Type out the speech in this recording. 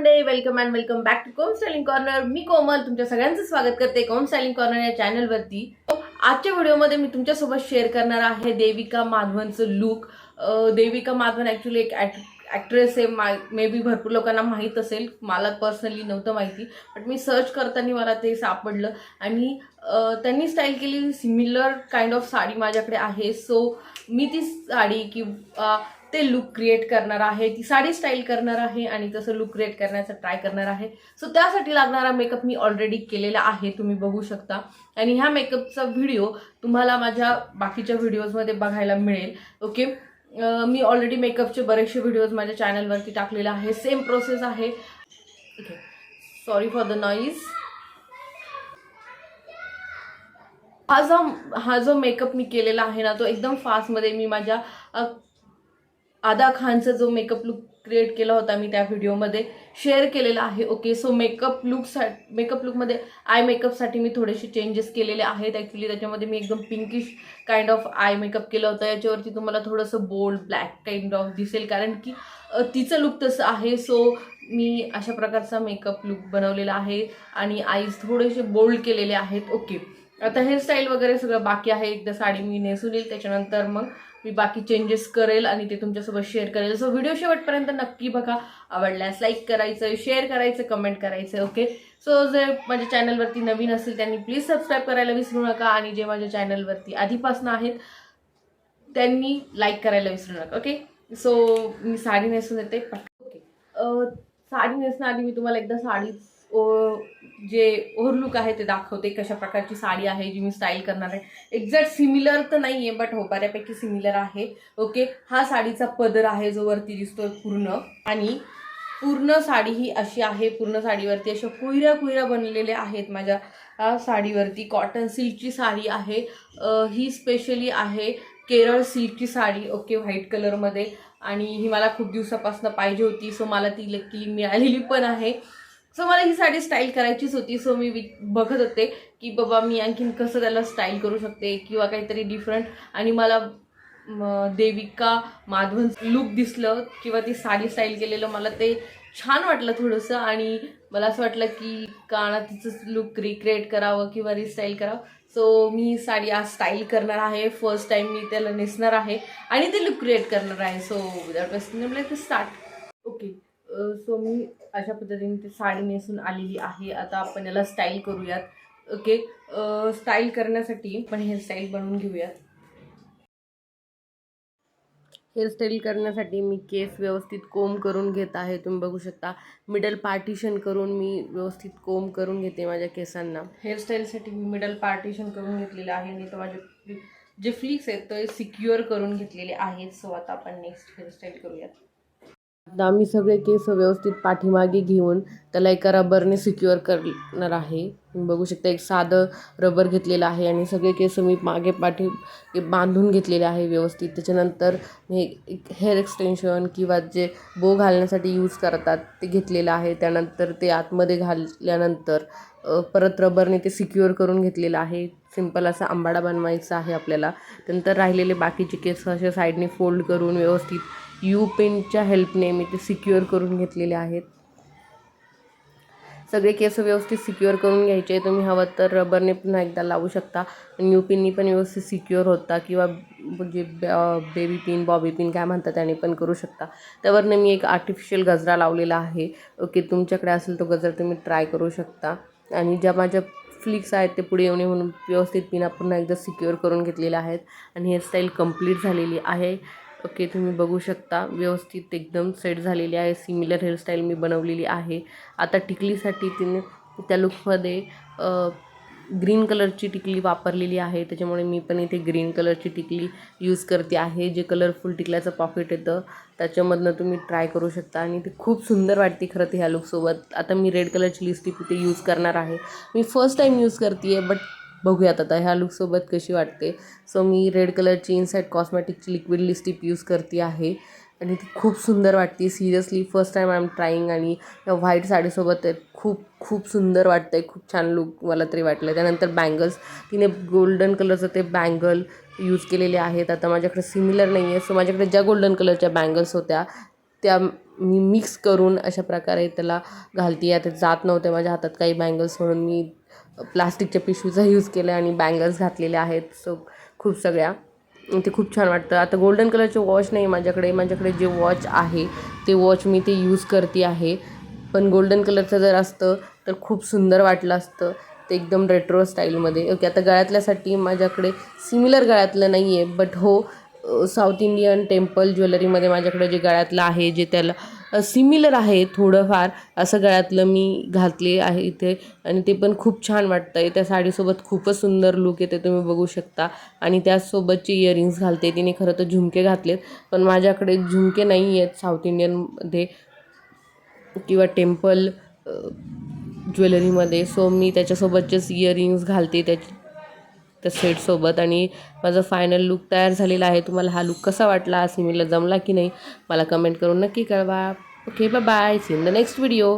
Monday, welcome and welcome back to Kom styling corner. मी कोमल तुमच्या सगळ्यांचं स्वागत करते कोम स्टायलिंग कॉर्नर या चॅनलवरती. आजच्या व्हिडिओमध्ये मी तुमच्यासोबत शेअर करणार आहे देविका माधवनचं लुक. देविका माधवन ॲक्च्युली एक ॲक्ट्रेस आहे. मे बी भरपूर लोकांना माहीत असेल, मला पर्सनली नव्हतं माहिती, बट मी सर्च करताना मला ते सापडलं आणि त्यांनी स्टाईल केली सिमिलर काइंड ऑफ साडी माझ्याकडे आहे. सो मी ती साडी किंवा ते लुक क्रिएट करणार आहे, ती साडी स्टाईल करणार आहे आणि तसं लुक क्रिएट करण्याचा ट्राय करणार आहे. सो त्यासाठी लागणारा मेकअप मी ऑलरेडी केलेला आहे, तुम्ही बघू शकता. आणि ह्या मेकअपचा व्हिडिओ तुम्हाला माझ्या बाकीच्या व्हिडिओजमध्ये बघायला मिळेल. ओके, मी ऑलरेडी मेकअपचे बरेचसे व्हिडिओज माझ्या चॅनलवरती टाकलेले आहे. सेम प्रोसेस आहे. Okay, sorry for the noise. हा जो मेकअप मी केलेला आहे ना, तो एकदम फास्टमध्ये मी माझ्या आदा खानचा जो मेकअप लुक क्रिएट केला होता मी त्या व्हिडिओमध्ये शेअर केलेला आहे. ओके, सो मेकअप लुकमध्ये आय मेकअपसाठी मी थोडेसे चेंजेस केलेले आहेत. ॲक्च्युली त्याच्यामध्ये मी एकदम pinkish kind of eye makeup केलं होतं. याच्यावरती तुम्हाला थोडंसं बोल्ड ब्लॅक काइंड ऑफ दिसेल, कारण की तिचं लुक तसं आहे. सो मी अशा प्रकारचा मेकअप लुक बनवलेला आहे आणि आईज थोडेसे बोल्ड केलेले आहेत. ओके, आता हेअरस्टाईल वगैरे सगळं बाकी आहे. एकदा साडी मी नेसून येईल, त्याच्यानंतर मग मी बाकी चेंजेस करेल आणि ते तुमच्यासोबत शेअर करेल. सो व्हिडिओ शेवटपर्यंत नक्की बघा. आवडल्यास लाईक करायचं, शेअर करायचं, कमेंट करायचं. ओके, सो जे माझ्या चॅनलवरती नवीन असेल त्यांनी प्लीज सबस्क्राईब करायला विसरू नका आणि जे माझ्या चॅनलवरती आधीपासून आहेत त्यांनी लाईक करायला विसरू नका. ओके, सो मी साडी नेसून येते. ओके, साडी नेसण्याआधी मी तुम्हाला एकदा साडी जे ओव्हरलुक आहे ते दाखवते. कशा प्रकारची साडी आहे जी मी स्टाईल करणार आहे. एक्झॅक्ट सिमिलर तर नाही आहे, बट हो बऱ्यापैकी सिमिलर आहे. ओके, हा साडीचा पदर आहे जो वरती दिसतोय पूर्ण, आणि पूर्ण साडी ही अशी आहे. पूर्ण साडीवरती अशा कुयऱ्या बनलेल्या आहेत. माझ्या साडीवरती कॉटन सिल्कची साडी आहे. ही स्पेशली आहे केरळ सिल्कची साडी. ओके, व्हाईट कलरमध्ये, आणि ही मला खूप दिवसापासून पाहिजे होती. सो मला ती लकीली मिळालेली पण आहे. सो मला ही साडी स्टाईल करायचीच होती. सो मी बघत होते की बाबा मी आणखीन कसं त्याला स्टाईल करू शकते किंवा काहीतरी डिफरंट, आणि मला देविका माधवन लुक दिसलं किंवा ती साडी स्टाईल केलेलं मला ते छान वाटलं थोडंसं, आणि मला असं वाटलं की का तिचं लुक रिक्रिएट करावं किंवा रिस्टाईल करावं. सो मी ही साडी आज स्टाईल करणार आहे. फर्स्ट टाईम मी त्याला नेसणार आहे आणि ते लुक क्रिएट करणार आहे. So without wasting time start. Okay, so मी अशा पद्धतीने ती साडी नेसून आलेली आहे. आता आपण याला स्टाईल करूयात. ओके, स्टाईल करण्यासाठी आपण हेअरस्टाईल बनवून घेऊयात. हेअरस्टाईल करण्यासाठी मी केस व्यवस्थित कोंब करून घेत आहे. तुम्ही बघू शकता मिडल पार्टिशन करून मी व्यवस्थित कोंब करून घेते माझ्या केसांना. हेअरस्टाईलसाठी मी मिडल पार्टिशन करून घेतलेलं आहे आणि तो माझे जे फ्लिक्स आहेत ते सिक्युअर करून घेतलेले आहेत. सो आता आपण नेक्स्ट हेअरस्टाईल करूयात. आता आम्ही सगळे केस व्यवस्थित पाठीमागे घेऊन त्याला एका रबरने सिक्युअर करणार आहे. तुम्ही बघू शकता एक साधं रबर घेतलेलं आहे आणि सगळे केस मी मागे बांधून घेतलेले आहे व्यवस्थित. त्याच्यानंतर मी एक हेअर एक्सटेन्शन किंवा जे बो घालण्यासाठी यूज करतात ते घेतलेलं आहे. त्यानंतर ते आतमध्ये घालल्यानंतर परत रबरने ते सिक्युअर करून घेतलेलं आहे. सिंपल असा आंबाडा बनवायचा आहे आपल्याला. त्यानंतर राहिलेले बाकीचे केस असे साईडने फोल्ड करून व्यवस्थित यू पिनच्या हेल्पने मी ते सिक्युअर करून घेतलेले आहेत. सगळे केस व्यवस्थित सिक्युअर करून घ्यायचे. तुम्ही हवं तर रबरने पुन्हा एकदा लावू शकता आणि यू पिननी पण व्यवस्थित सिक्युअर होता, किंवा जे बेबी पिन बॉबी पिन काय म्हणतात त्याने पण करू शकता. त्यावरनं मी एक आर्टिफिशियल गजरा लावलेला आहे. ओके, तुमच्याकडे असेल तो गजरा तुम्ही ट्राय करू शकता. आणि ज्या माझ्या फ्लिक्स आहेत ते पुढे येऊन म्हणून व्यवस्थित पिना पुन्हा एकदा सिक्युअर करून घेतलेल्या आहेत आणि हेअरस्टाईल कंप्लीट झालेली आहे. ओके, तुम्ही बघू शकता व्यवस्थित एकदम सेट झालेली आहे. सिमिलर हेअरस्टाईल मी बनवलेली आहे. आता टिकलीसाठी तिने त्या लुकमध्ये ग्रीन कलरची टिकली वापरलेली आहे. त्याच्यामुळे मी पण इथे ग्रीन कलरची टिकली यूज करते आहे. जे कलरफुल टिकल्याचं पॉकेट येतं त्याच्यामधनं तुम्ही ट्राय करू शकता आणि ते खूप सुंदर वाटते खरं ते ह्या लुकसोबत. आता मी रेड कलरची लिपस्टिक इथे यूज करणार आहे. मी फर्स्ट टाईम यूज करते आहे, बट बघूयात आता ह्या लुकसोबत कशी वाटते. सो मी रेड कलरची इनसाइड कॉस्मॅटिकची लिक्विड लिपस्टिक यूज करते आहे आणि ती खूप सुंदर वाटते. Seriously first time I am trying, आणि या व्हाईट साडीसोबत खूप सुंदर वाटतं आहे. खूप छान लुक मला तरी वाटलं. त्यानंतर बँगल्स तिने गोल्डन कलरचं ते बँगल यूज केलेले आहेत. आता माझ्याकडे सिमिलर नाही आहे, सो माझ्याकडे ज्या गोल्डन कलरच्या बँगल्स होत्या त्या मी मिक्स करून अशा प्रकारे त्याला घालते. आता जात नव्हते माझ्या हातात काही बँगल्स म्हणून मी प्लास्टिकच्या पिशवीचा यूज केला आणि बँगल्स घातलेल्या आहेत. सो खूप सगळ्या ते खूप छान वाटतं. आता गोल्डन कलरचे वॉच नाही माझ्याकडे जे वॉच आहे ते वॉच मी ते यूज करते आहे. पण गोल्डन कलरचं जर असतं तर खूप सुंदर वाटलं असतं ते एकदम रेट्रो स्टाईलमध्ये. ओके, आता गळ्यातल्यासाठी माझ्याकडे सिमिलर गळ्यातलं नाही आहे, बट हो साऊथ इंडियन टेम्पल ज्वेलरीमध्ये माझ्याकडे जे गळ्यातलं आहे जे त्याला सिमिलर आहे थोडंफार असं गळ्यातलं मी घातले आहे इथे आणि ते पण खूप छान वाटतं आहे. त्या साडीसोबत खूपच सुंदर लुक येते, तुम्ही बघू शकता. आणि त्याचसोबतचे इयरिंग्स घालते. तिने खरं तर झुमके घातलेत, पण माझ्याकडे झुमके नाही आहेत साऊथ इंडियनमध्ये किंवा टेम्पल ज्वेलरीमध्ये. सो मी त्याच्यासोबतचेच इयरिंग्स घालते त्या सेटसोबत आणि माझं फायनल लुक तयार झालेला आहे. तुम्हाला हा लुक कसा वाटला, सिमीला जमला की नाही मला कमेंट करून नक्की कळवा. Okay, bye bye, see in the next video.